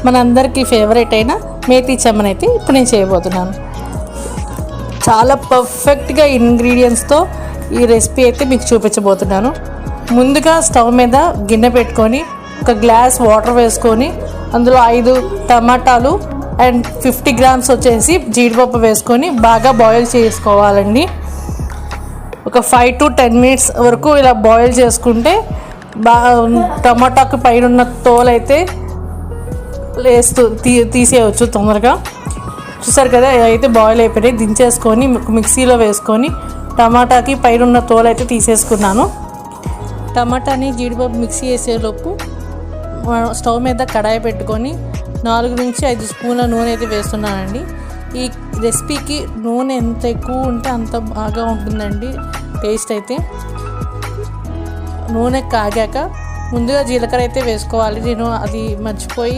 మనందరికీ ఫేవరెట్ అయిన మేతి చెమ్మన్ అయితే ఇప్పుడు నేను చేయబోతున్నాను. చాలా పర్ఫెక్ట్గా ఇంగ్రీడియంట్స్తో ఈ రెసిపీ అయితే మీకు చూపించబోతున్నాను. ముందుగా స్టవ్ మీద గిన్నె పెట్టుకొని ఒక గ్లాస్ వాటర్ వేసుకొని అందులో 5 టమాటాలు అండ్ 50 గ్రామ్స్ వచ్చేసి జీడిపప్పు వేసుకొని బాగా బాయిల్ చేసుకోవాలండి. ఒక 5 to 10 minutes వరకు ఇలా బాయిల్ చేసుకుంటే టమాటాకు పైన ఉన్న తోలు అయితే తీసేయవచ్చు తొందరగా. చూసారు కదా, అయితే బాయిల్ అయిపోయి దించేసుకొని మిక్సీలో వేసుకొని టమాటాకి పైన ఉన్న తోలు అయితే తీసేసుకున్నాను. టమాటాని జీడిపప్పు మిక్సీ వేసేలోపు స్టవ్ మీద కడాయి పెట్టుకొని 4 నుంచి 5 స్పూన్ల నూనె అయితే వేస్తున్నానండి. ఈ రెసిపీకి నూనె ఎంత ఎక్కువ ఉంటే అంత బాగా ఉంటుందండి టేస్ట్ అయితే. నూనె కాగాక ముందుగా జీలకర్ర అయితే వేసుకోవాలి. నేను అది మర్చిపోయి